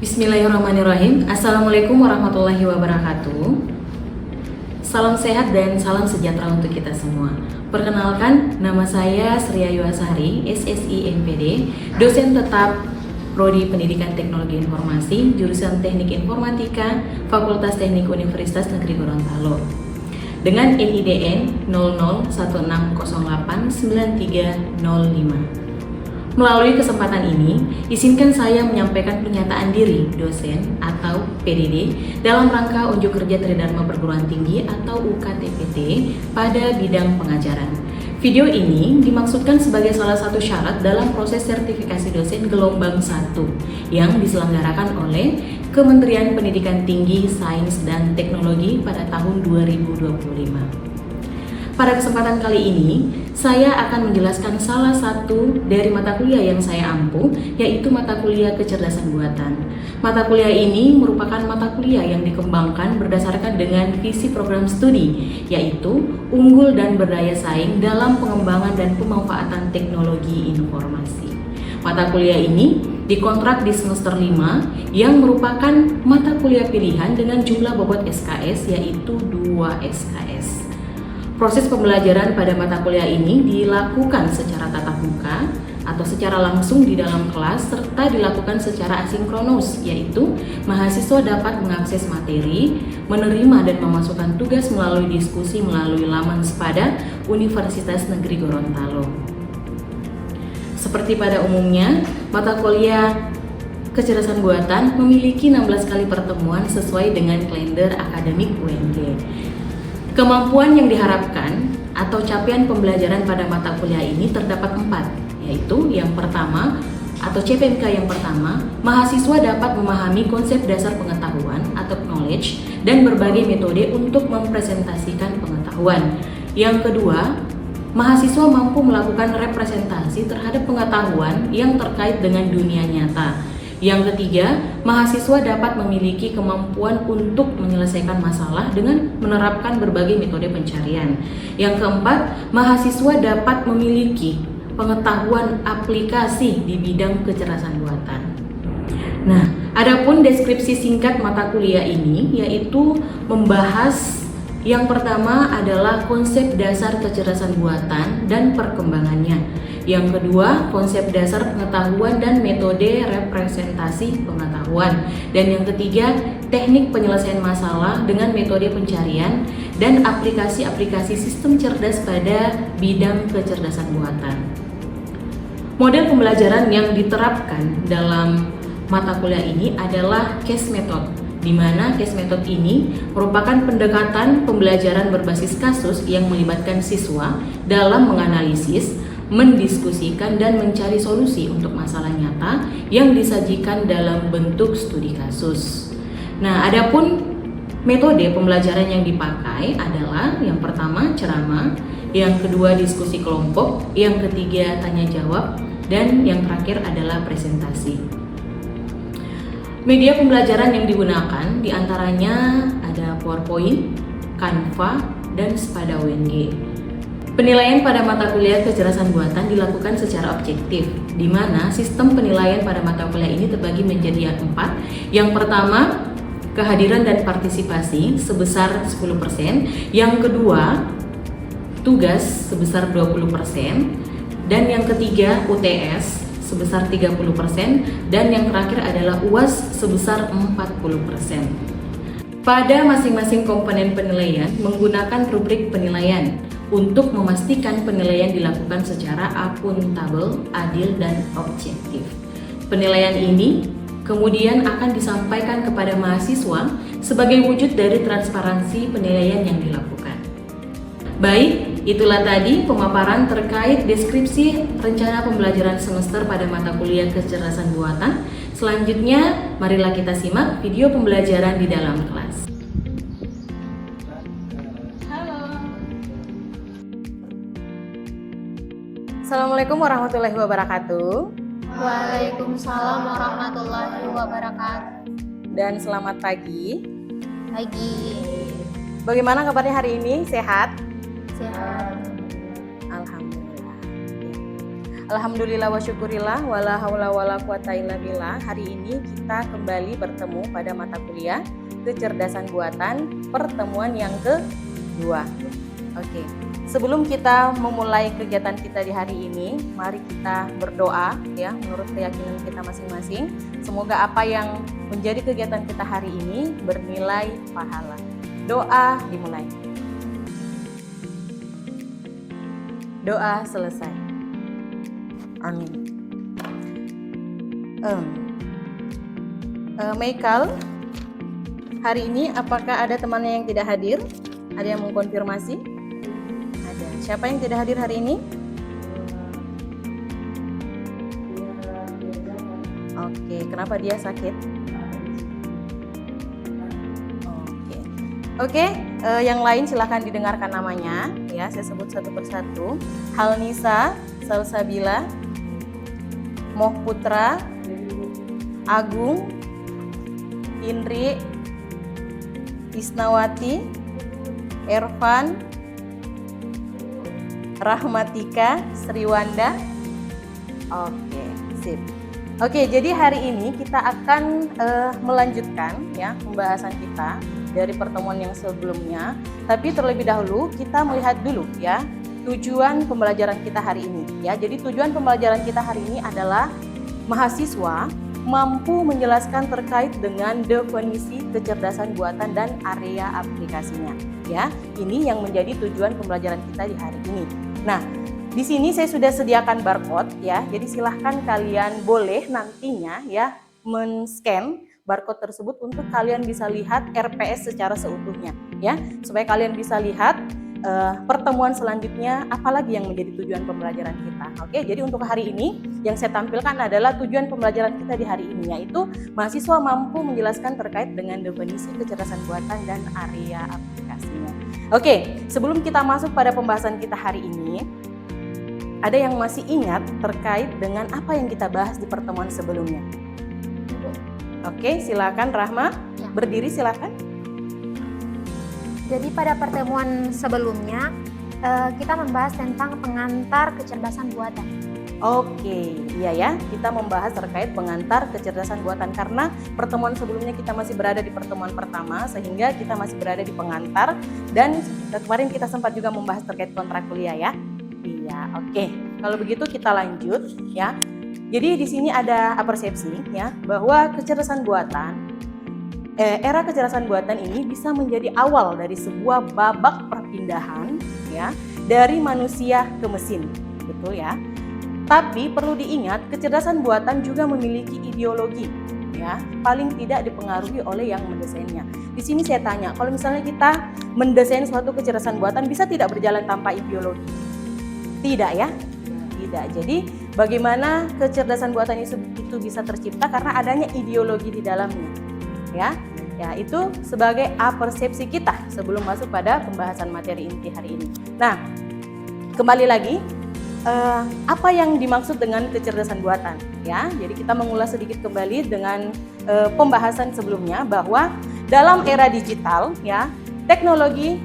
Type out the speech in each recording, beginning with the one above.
Bismillahirrahmanirrahim. Assalamualaikum warahmatullahi wabarakatuh. Salam sehat dan salam sejahtera untuk kita semua. Perkenalkan, nama saya Sri Ayu Asari, SSI MPD, dosen tetap Prodi Pendidikan Teknologi Informasi, jurusan Teknik Informatika, Fakultas Teknik Universitas Negeri Gorontalo. Dengan NIDN 0016089305. Melalui kesempatan ini, izinkan saya menyampaikan pernyataan diri dosen atau PDD dalam rangka unjuk kerja Tridharma Perguruan Tinggi atau UKTPT pada bidang pengajaran. Video ini dimaksudkan sebagai salah satu syarat dalam proses sertifikasi dosen gelombang 1 yang diselenggarakan oleh Kementerian Pendidikan Tinggi, Sains, dan Teknologi pada tahun 2025. Pada kesempatan kali ini, saya akan menjelaskan salah satu dari mata kuliah yang saya ampu, yaitu mata kuliah kecerdasan buatan. Mata kuliah ini merupakan mata kuliah yang dikembangkan berdasarkan dengan visi program studi, yaitu unggul dan berdaya saing dalam pengembangan dan pemanfaatan teknologi informasi. Mata kuliah ini dikontrak di semester 5 yang merupakan mata kuliah pilihan dengan jumlah bobot SKS yaitu 2 SKS. Proses pembelajaran pada mata kuliah ini dilakukan secara tatap muka atau secara langsung di dalam kelas serta dilakukan secara asinkronus, yaitu mahasiswa dapat mengakses materi, menerima dan memasukkan tugas melalui diskusi melalui laman Sepada Universitas Negeri Gorontalo. Seperti pada umumnya, mata kuliah kecerdasan buatan memiliki 16 kali pertemuan sesuai dengan kalender akademik UNG. Kemampuan yang diharapkan atau capaian pembelajaran pada mata kuliah ini terdapat 4, yaitu yang pertama atau CPMK yang pertama, mahasiswa dapat memahami konsep dasar pengetahuan atau knowledge dan berbagai metode untuk mempresentasikan pengetahuan. Yang kedua, mahasiswa mampu melakukan representasi terhadap pengetahuan yang terkait dengan dunia nyata. Yang ketiga, mahasiswa dapat memiliki kemampuan untuk menyelesaikan masalah dengan menerapkan berbagai metode pencarian. Yang keempat, mahasiswa dapat memiliki pengetahuan aplikasi di bidang kecerdasan buatan. Nah, adapun deskripsi singkat mata kuliah ini yaitu membahas yang pertama adalah konsep dasar kecerdasan buatan dan perkembangannya. Yang kedua, konsep dasar pengetahuan dan metode representasi pengetahuan. Dan yang ketiga, teknik penyelesaian masalah dengan metode pencarian dan aplikasi-aplikasi sistem cerdas pada bidang kecerdasan buatan. Model pembelajaran yang diterapkan dalam mata kuliah ini adalah case method, di mana case method ini merupakan pendekatan pembelajaran berbasis kasus yang melibatkan siswa dalam menganalisis, mendiskusikan, dan mencari solusi untuk masalah nyata yang disajikan dalam bentuk studi kasus. Nah, adapun metode pembelajaran yang dipakai adalah yang pertama ceramah, yang kedua diskusi kelompok, yang ketiga tanya jawab, dan yang terakhir adalah presentasi. Media pembelajaran yang digunakan diantaranya ada PowerPoint, Canva, dan Sepada UNG. Penilaian pada mata kuliah kecerdasan buatan dilakukan secara objektif, di mana sistem penilaian pada mata kuliah ini terbagi menjadi 4. Yang pertama, kehadiran dan partisipasi sebesar 10%. Yang kedua, tugas sebesar 20%. Dan yang ketiga, UTS sebesar 30%, dan yang terakhir adalah UAS sebesar 40%. Pada masing-masing komponen penilaian menggunakan rubrik penilaian untuk memastikan penilaian dilakukan secara akuntabel, adil, dan objektif. Penilaian ini kemudian akan disampaikan kepada mahasiswa sebagai wujud dari transparansi penilaian yang dilakukan. Baik, itulah tadi pemaparan terkait deskripsi rencana pembelajaran semester pada mata kuliah kecerdasan buatan. Selanjutnya, marilah kita simak video pembelajaran di dalam kelas. Assalamualaikum warahmatullahi wabarakatuh. Waalaikumsalam warahmatullahi wabarakatuh. Dan selamat pagi. Pagi. Bagaimana kabarnya hari ini? Sehat? Sehat. Alhamdulillah. Alhamdulillah wa syukurillah wala haula wala quwata illa billah. Hari ini kita kembali bertemu pada mata kuliah kecerdasan buatan pertemuan yang kedua. Oke. Sebelum kita memulai kegiatan kita di hari ini, mari kita berdoa ya menurut keyakinan kita masing-masing. Semoga apa yang menjadi kegiatan kita hari ini bernilai pahala. Doa dimulai. Doa selesai. Amin. Michael, hari ini apakah ada temannya yang tidak hadir? Ada yang mengkonfirmasi? Ada. Siapa yang tidak hadir hari ini? Oke, kenapa dia sakit? Oke, yang lain silahkan didengarkan namanya. Ya, saya sebut satu persatu. Halnisa, Salsabila, Moh Putra, Agung, Indri, Isnawati, Ervan, Rahmatika, Sriwanda. Oke, sip. Oke, jadi hari ini kita akan melanjutkan ya pembahasan kita dari pertemuan yang sebelumnya. Tapi terlebih dahulu kita melihat dulu ya tujuan pembelajaran kita hari ini ya. Jadi tujuan pembelajaran kita hari ini adalah mahasiswa mampu menjelaskan terkait dengan definisi kecerdasan buatan dan area aplikasinya ya. Ini yang menjadi tujuan pembelajaran kita di hari ini. Nah, di sini saya sudah sediakan barcode ya. Jadi silahkan kalian boleh nantinya ya men-scan barcode tersebut untuk kalian bisa lihat RPS secara seutuhnya ya, supaya kalian bisa lihat pertemuan selanjutnya apalagi yang menjadi tujuan pembelajaran kita. Oke, jadi untuk hari ini yang saya tampilkan adalah tujuan pembelajaran kita di hari ini, yaitu mahasiswa mampu menjelaskan terkait dengan definisi kecerdasan buatan dan area aplikasinya. Oke, sebelum kita masuk pada pembahasan kita hari ini, ada yang masih ingat terkait dengan apa yang kita bahas di pertemuan sebelumnya? Oke, silakan Rahma, Ya. berdiri silakan. Jadi pada pertemuan sebelumnya kita membahas tentang pengantar kecerdasan buatan. Oke, iya ya, kita membahas terkait pengantar kecerdasan buatan karena pertemuan sebelumnya kita masih berada di pertemuan pertama sehingga kita masih berada di pengantar dan kemarin kita sempat juga membahas terkait kontrak kuliah ya. Iya, oke. Kalau begitu kita lanjut ya. Jadi di sini ada persepsi ya bahwa kecerdasan buatan era kecerdasan buatan ini bisa menjadi awal dari sebuah babak perpindahan ya dari manusia ke mesin, betul ya. Tapi perlu diingat kecerdasan buatan juga memiliki ideologi ya, paling tidak dipengaruhi oleh yang mendesainnya. Di sini saya tanya, kalau misalnya kita mendesain suatu kecerdasan buatan bisa tidak berjalan tanpa ideologi? Tidak ya? Tidak. Jadi bagaimana kecerdasan buatan itu bisa tercipta karena adanya ideologi di dalamnya. Ya, itu sebagai persepsi kita sebelum masuk pada pembahasan materi inti hari ini. Nah, kembali lagi, apa yang dimaksud dengan kecerdasan buatan? Ya, jadi kita mengulas sedikit kembali dengan pembahasan sebelumnya bahwa dalam era digital, ya, teknologi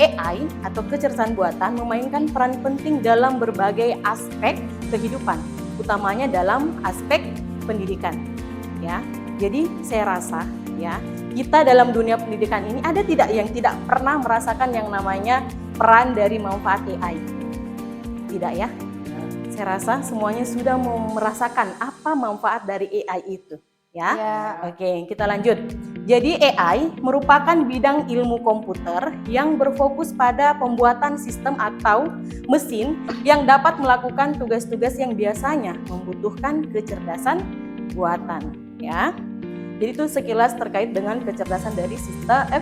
AI atau kecerdasan buatan memainkan peran penting dalam berbagai aspek kehidupan, utamanya dalam aspek pendidikan. Ya, jadi saya rasa ya kita dalam dunia pendidikan ini ada tidak yang tidak pernah merasakan yang namanya peran dari manfaat AI? Tidak ya? Saya rasa semuanya sudah merasakan apa manfaat dari AI itu ya. Oke, kita lanjut. Jadi AI merupakan bidang ilmu komputer yang berfokus pada pembuatan sistem atau mesin yang dapat melakukan tugas-tugas yang biasanya membutuhkan kecerdasan buatan ya. Jadi itu sekilas terkait dengan kecerdasan dari sistem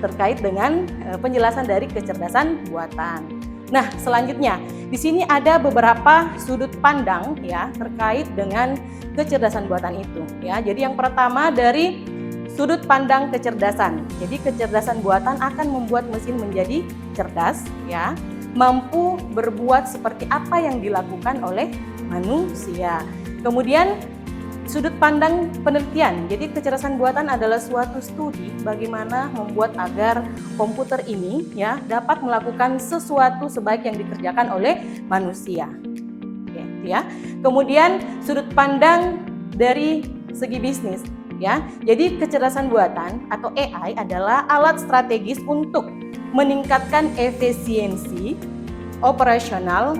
terkait dengan penjelasan dari kecerdasan buatan. Nah, selanjutnya di sini ada beberapa sudut pandang ya terkait dengan kecerdasan buatan itu ya. Jadi yang pertama dari sudut pandang kecerdasan. Jadi kecerdasan buatan akan membuat mesin menjadi cerdas ya, mampu berbuat seperti apa yang dilakukan oleh manusia. Kemudian sudut pandang penelitian. Jadi kecerdasan buatan adalah suatu studi bagaimana membuat agar komputer ini ya dapat melakukan sesuatu sebaik yang dikerjakan oleh manusia. Oke. ya. Kemudian sudut pandang dari segi bisnis, ya. Jadi kecerdasan buatan atau AI adalah alat strategis untuk meningkatkan efisiensi operasional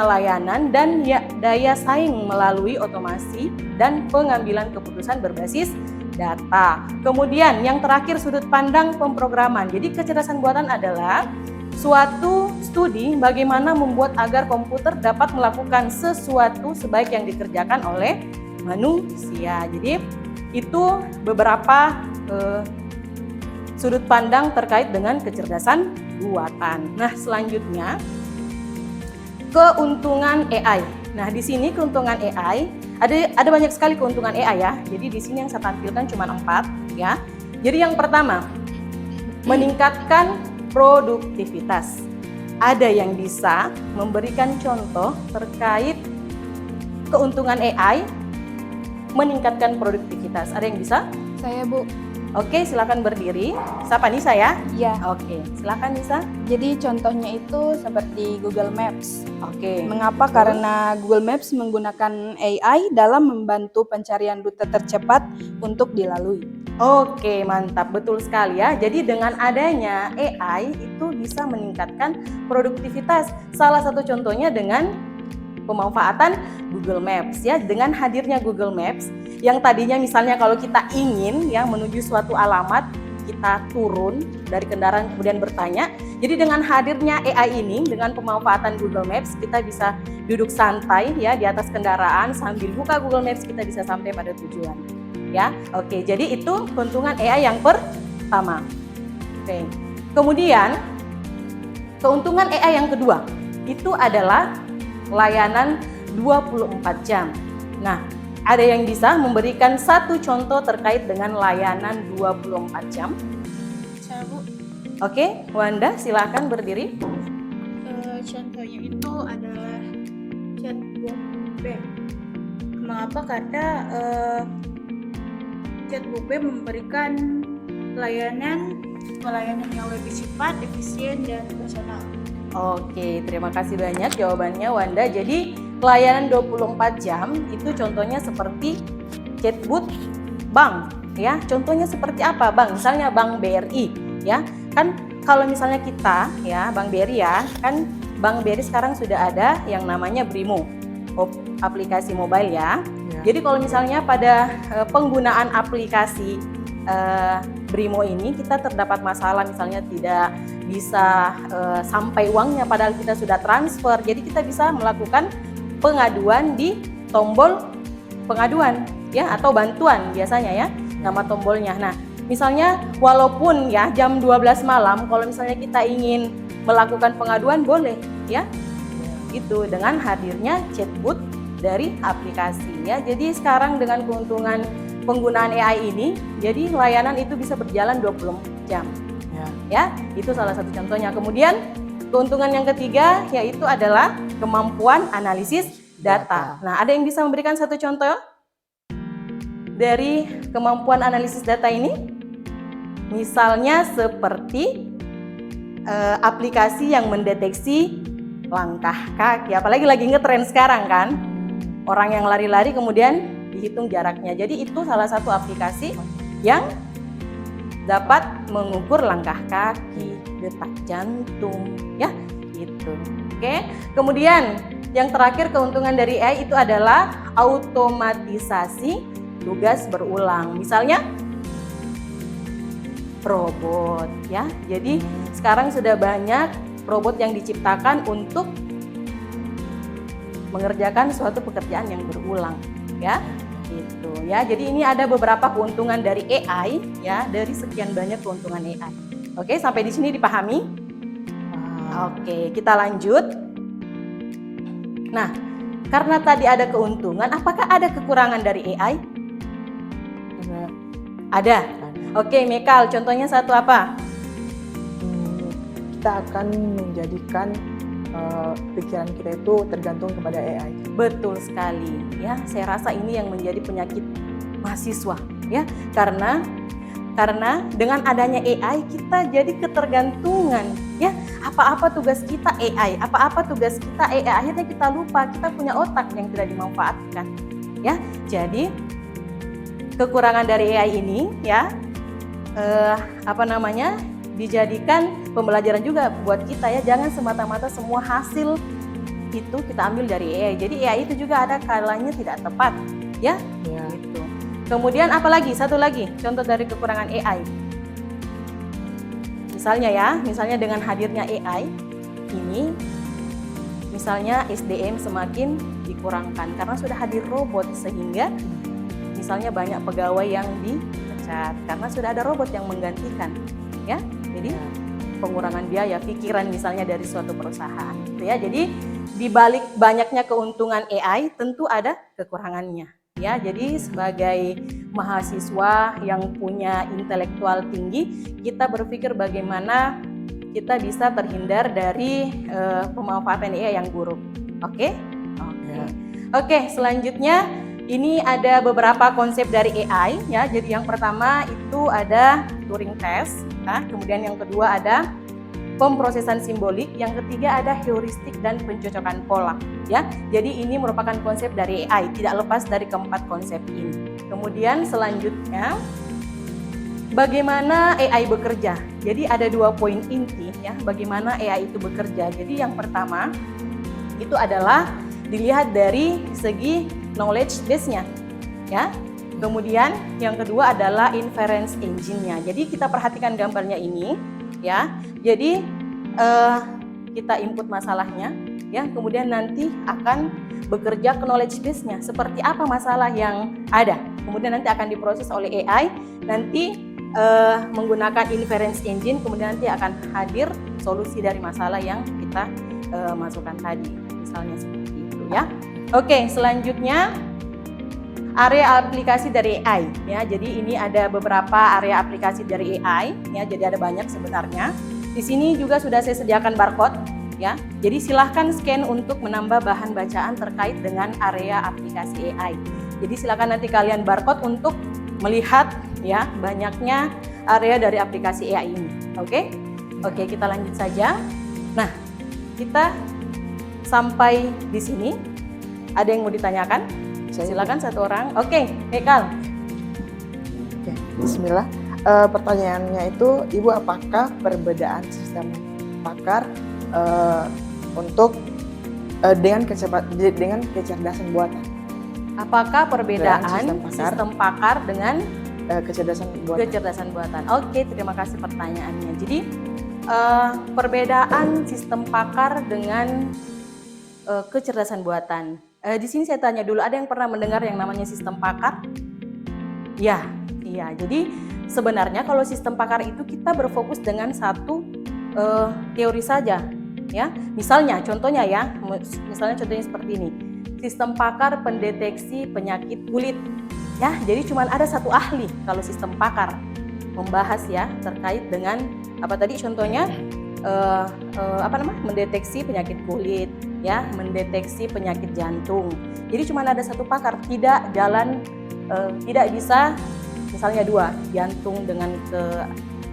layanan dan daya saing melalui otomasi dan pengambilan keputusan berbasis data. Kemudian yang terakhir sudut pandang pemrograman. Jadi kecerdasan buatan adalah suatu studi bagaimana membuat agar komputer dapat melakukan sesuatu sebaik yang dikerjakan oleh manusia. Jadi itu beberapa sudut pandang terkait dengan kecerdasan buatan. Nah, selanjutnya keuntungan AI. Nah, di sini keuntungan AI ada banyak sekali keuntungan AI ya. Jadi di sini yang saya tampilkan cuma 4 ya. Jadi yang pertama, meningkatkan produktivitas. Ada yang bisa memberikan contoh terkait keuntungan AI meningkatkan produktivitas. Ada yang bisa? Saya, Bu. Oke, silakan berdiri. Siapa Nisa ya? Ya. Oke, silakan Nisa. Jadi contohnya itu seperti Google Maps. Oke. Mengapa? Karena Google Maps menggunakan AI dalam membantu pencarian rute tercepat untuk dilalui. Oke, mantap, betul sekali ya. Jadi dengan adanya AI itu bisa meningkatkan produktivitas. Salah satu contohnya dengan pemanfaatan Google Maps ya. Dengan hadirnya Google Maps yang tadinya misalnya kalau kita ingin ya menuju suatu alamat, kita turun dari kendaraan kemudian bertanya. Jadi dengan hadirnya AI ini, dengan pemanfaatan Google Maps, kita bisa duduk santai ya di atas kendaraan sambil buka Google Maps, kita bisa sampai pada tujuan. Ya, oke. Jadi itu keuntungan AI yang pertama. Oke. Kemudian keuntungan AI yang kedua itu adalah layanan 24 jam. Nah, ada yang bisa memberikan satu contoh terkait dengan layanan 24 jam? Saya, Bu. Oke, Wanda silakan berdiri. Contohnya itu adalah chatbot B. Mengapa? Karena chatbot B memberikan pelayanan yang lebih cepat, efisien, dan personal. Oke, terima kasih banyak jawabannya Wanda. Jadi layanan 24 jam itu contohnya seperti chatbot bank ya. Contohnya seperti apa, Bang? Misalnya Bank BRI ya. Kan kalau misalnya kita ya, Bank BRI ya, kan Bank BRI sekarang sudah ada yang namanya Brimo, aplikasi mobile ya. Jadi kalau misalnya pada penggunaan aplikasi Brimo ini kita terdapat masalah, misalnya tidak bisa sampai uangnya padahal kita sudah transfer, jadi kita bisa melakukan pengaduan di tombol pengaduan ya, atau bantuan biasanya ya nama tombolnya. Nah, misalnya walaupun ya jam 12 malam kalau misalnya kita ingin melakukan pengaduan boleh ya, itu dengan hadirnya chatbot dari aplikasi ya. Jadi sekarang dengan keuntungan penggunaan AI ini, jadi layanan itu bisa berjalan 24 jam. Ya, itu salah satu contohnya. Kemudian keuntungan yang ketiga yaitu adalah kemampuan analisis data. Nah, ada yang bisa memberikan satu contoh dari kemampuan analisis data ini? Misalnya seperti aplikasi yang mendeteksi langkah kaki, apalagi lagi ngetren sekarang kan, orang yang lari-lari kemudian dihitung jaraknya. Jadi itu salah satu aplikasi yang dapat mengukur langkah kaki, detak jantung, ya gitu. Oke. Kemudian yang terakhir keuntungan dari AI itu adalah automatisasi tugas berulang. Misalnya robot, ya. Jadi sekarang sudah banyak robot yang diciptakan untuk mengerjakan suatu pekerjaan yang berulang, ya. Gitu ya. Jadi ini ada beberapa keuntungan dari AI ya, dari sekian banyak keuntungan AI. Oke, sampai di sini dipahami? Oke, kita lanjut. Nah, karena tadi ada keuntungan, apakah ada kekurangan dari AI? Ada. Oke, Mekal, contohnya satu apa? Kita akan menjadikan pikiran kita itu tergantung kepada AI. Betul sekali ya, saya rasa ini yang menjadi penyakit mahasiswa ya, karena Karena dengan adanya AI kita jadi ketergantungan, ya. Apa-apa tugas kita AI, apa-apa tugas kita AI, akhirnya kita lupa kita punya otak yang tidak dimanfaatkan, ya. Jadi kekurangan dari AI ini, ya, dijadikan pembelajaran juga buat kita, ya. Jangan semata-mata semua hasil itu kita ambil dari AI. Jadi AI itu juga ada kalanya tidak tepat, ya. Ya. Gitu. Kemudian apalagi? Satu lagi contoh dari kekurangan AI. Misalnya dengan hadirnya AI ini, misalnya SDM semakin dikurangkan karena sudah hadir robot, sehingga misalnya banyak pegawai yang dipecat karena sudah ada robot yang menggantikan, ya. Jadi pengurangan biaya pikiran misalnya dari suatu perusahaan, gitu ya. Jadi di balik banyaknya keuntungan AI tentu ada kekurangannya, ya. Jadi sebagai mahasiswa yang punya intelektual tinggi, kita berpikir bagaimana kita bisa terhindar dari pemanfaatan AI yang buruk. Oke? Oke, selanjutnya ini ada beberapa konsep dari AI, ya. Jadi yang pertama itu ada Turing test, ya. Kemudian yang kedua ada pemrosesan simbolik, yang ketiga ada heuristik dan pencocokan pola, ya. Jadi ini merupakan konsep dari AI, tidak lepas dari keempat konsep ini. Kemudian selanjutnya bagaimana AI bekerja. Jadi ada 2 poin inti, ya, bagaimana AI itu bekerja. Jadi yang pertama itu adalah dilihat dari segi knowledge base-nya, ya. Kemudian yang kedua adalah inference engine-nya. Jadi kita perhatikan gambarnya ini, ya. Jadi kita input masalahnya, ya. Kemudian nanti akan bekerja ke knowledge base-nya. Seperti apa masalah yang ada. Kemudian nanti akan diproses oleh AI. Nanti menggunakan inference engine, kemudian nanti akan hadir solusi dari masalah yang kita masukkan tadi. Misalnya seperti itu, ya. Oke, selanjutnya area aplikasi dari AI, ya. Jadi ini ada beberapa area aplikasi dari AI, ya. Jadi ada banyak sebenarnya. Di sini juga sudah saya sediakan barcode, ya. Jadi silahkan scan untuk menambah bahan bacaan terkait dengan area aplikasi AI. Jadi silahkan nanti kalian barcode untuk melihat, ya, banyaknya area dari aplikasi AI ini. Oke? Oke, kita lanjut saja. Nah, kita sampai di sini. Ada yang mau ditanyakan? Silakan satu orang. Oke, Hekal. Oke, bismillah. Pertanyaannya itu, Ibu, apakah perbedaan sistem pakar untuk dengan kecerdasan buatan? Apakah perbedaan sistem pakar dengan kecerdasan buatan? Oke, terima kasih pertanyaannya. Jadi perbedaan sistem pakar dengan kecerdasan buatan. Di sini saya tanya dulu, ada yang pernah mendengar yang namanya sistem pakar? Ya, iya. Jadi sebenarnya kalau sistem pakar itu kita berfokus dengan satu teori saja, ya. Misalnya contohnya seperti ini. Sistem pakar pendeteksi penyakit kulit, ya. Jadi cuma ada satu ahli kalau sistem pakar membahas, ya, terkait dengan apa tadi contohnya mendeteksi penyakit kulit, ya, mendeteksi penyakit jantung. Jadi cuma ada satu pakar, tidak bisa misalnya 2, jantung dengan ke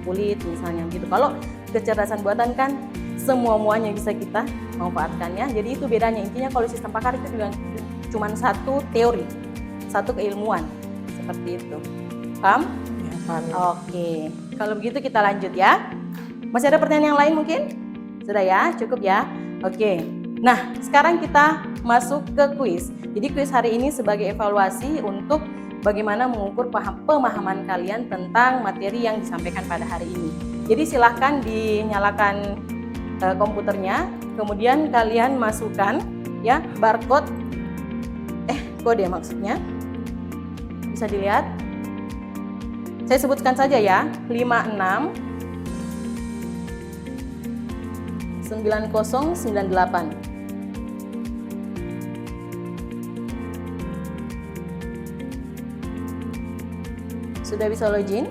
kulit misalnya gitu. Kalau kecerdasan buatan kan semua-muanya bisa kita manfaatkan, ya. Jadi itu bedanya. Intinya kalau sistem pakar itu juga cuma satu teori, satu keilmuan, seperti itu. Paham? Ya, paham. Oke. Kalau begitu kita lanjut, ya. Masih ada pertanyaan yang lain mungkin? Sudah, ya? Cukup, ya? Oke. Nah, sekarang kita masuk ke kuis. Jadi kuis hari ini sebagai evaluasi untuk bagaimana mengukur pemahaman kalian tentang materi yang disampaikan pada hari ini. Jadi silahkan dinyalakan komputernya, kemudian kalian masukkan, ya, barcode, kode maksudnya. Bisa dilihat. Saya sebutkan saja, ya, 56 9098. Sudah bisa login?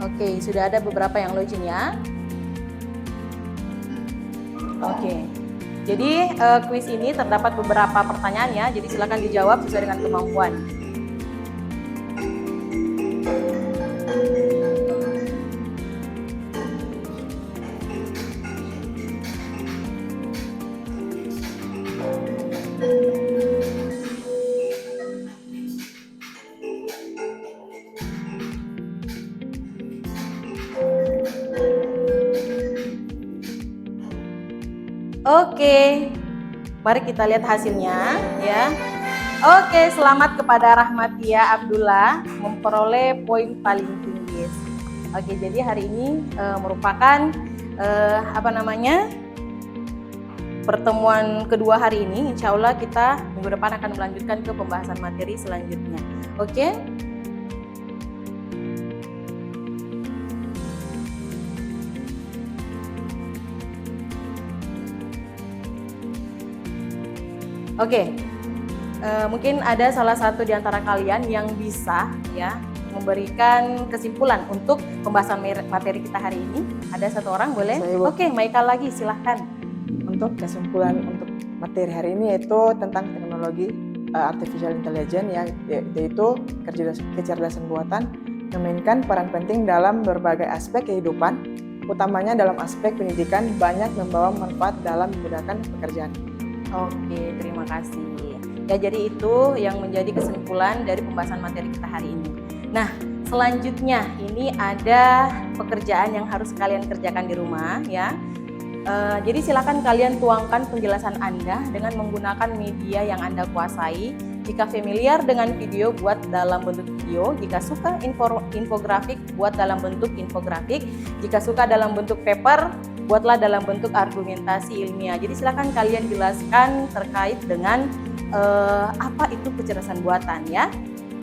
Oke, sudah ada beberapa yang login, ya. Oke. Jadi kuis ini terdapat beberapa pertanyaan ya, jadi silakan dijawab sesuai dengan kemampuan. Oke, mari kita lihat hasilnya ya. Oke, selamat kepada Rahmatia Abdullah memperoleh poin paling tinggi. Oke, jadi hari ini merupakan pertemuan kedua hari ini. Insya Allah kita minggu depan akan melanjutkan ke pembahasan materi selanjutnya. Oke. Oke, mungkin ada salah satu di antara kalian yang bisa ya memberikan kesimpulan untuk pembahasan materi kita hari ini. Ada satu orang, boleh? Saya, Bu. Oke, Maika lagi, silahkan. Untuk kesimpulan untuk materi hari ini yaitu tentang teknologi artificial intelligence ya, yaitu kecerdasan buatan memainkan peran penting dalam berbagai aspek kehidupan, utamanya dalam aspek pendidikan, banyak membawa manfaat dalam memudahkan pekerjaan. Oke, terima kasih. Ya, jadi itu yang menjadi kesimpulan dari pembahasan materi kita hari ini. Nah, selanjutnya ini ada pekerjaan yang harus kalian kerjakan di rumah ya. Jadi silakan kalian tuangkan penjelasan Anda dengan menggunakan media yang Anda kuasai. Jika familiar dengan video, buat dalam bentuk video. Jika suka infografik, buat dalam bentuk infografik. Jika suka dalam bentuk paper, buatlah dalam bentuk argumentasi ilmiah. Jadi silakan kalian jelaskan terkait dengan apa itu kecerdasan buatan ya.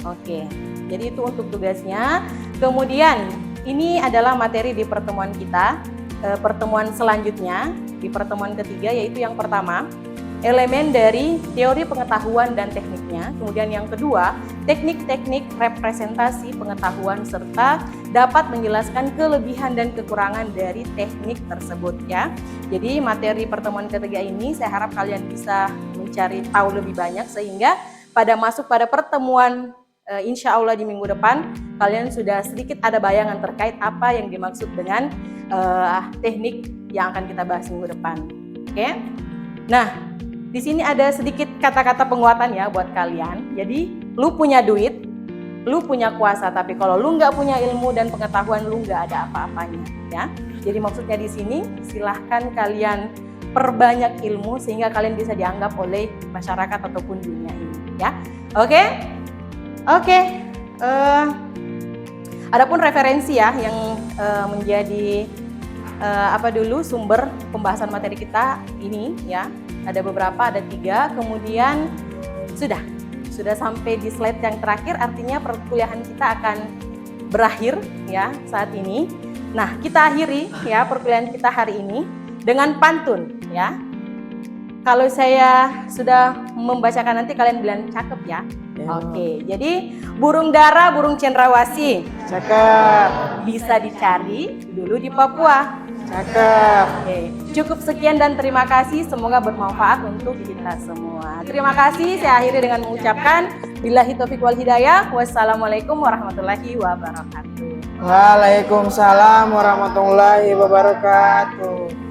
Oke, jadi itu untuk tugasnya. Kemudian ini adalah materi di pertemuan kita, pertemuan selanjutnya di pertemuan ketiga, yaitu yang pertama elemen dari teori pengetahuan dan tekniknya. Kemudian yang kedua, teknik-teknik representasi pengetahuan serta dapat menjelaskan kelebihan dan kekurangan dari teknik tersebut ya. Jadi materi pertemuan ketiga ini saya harap kalian bisa mencari tahu lebih banyak sehingga pada masuk pada pertemuan insya Allah di minggu depan kalian sudah sedikit ada bayangan terkait apa yang dimaksud dengan teknik yang akan kita bahas minggu depan. Oke? Nah, di sini ada sedikit kata-kata penguatan ya buat kalian. Jadi, lu punya duit, lu punya kuasa, tapi kalau lu nggak punya ilmu dan pengetahuan, lu nggak ada apa-apanya, ya. Jadi maksudnya di sini, silahkan kalian perbanyak ilmu sehingga kalian bisa dianggap oleh masyarakat ataupun dunia ini, ya. Oke? Adapun referensi ya yang menjadi sumber pembahasan materi kita ini ya. Ada beberapa, ada 3, kemudian sudah sampai di slide yang terakhir, artinya perkuliahan kita akan berakhir ya saat ini. Nah, kita akhiri ya perkuliahan kita hari ini dengan pantun ya. Kalau saya sudah membacakan nanti kalian bilang cakep ya. Oke, jadi burung dara, burung cendrawasih. Cakep. Bisa dicari dulu di Papua. Cakep. Oke, cukup sekian dan terima kasih. Semoga bermanfaat untuk kita semua. Terima kasih. Saya akhiri dengan mengucapkan billahi taufiq wal hidayah. Wassalamualaikum warahmatullahi wabarakatuh. Waalaikumsalam warahmatullahi wabarakatuh.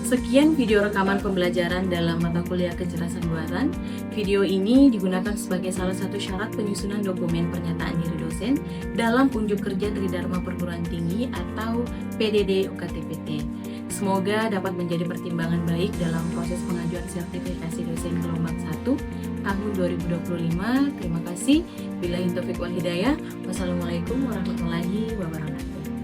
Sekian video rekaman pembelajaran dalam mata kuliah kecerdasan buatan. Video ini digunakan sebagai salah satu syarat penyusunan dokumen pernyataan diri dosen dalam unjuk kerja Tridharma Perguruan Tinggi atau PDD UKTPT. Semoga dapat menjadi pertimbangan baik dalam proses pengajuan sertifikasi dosen gelombang 1 tahun 2025. Terima kasih. Billahi taufiq wal hidayah. Wassalamualaikum warahmatullahi wabarakatuh.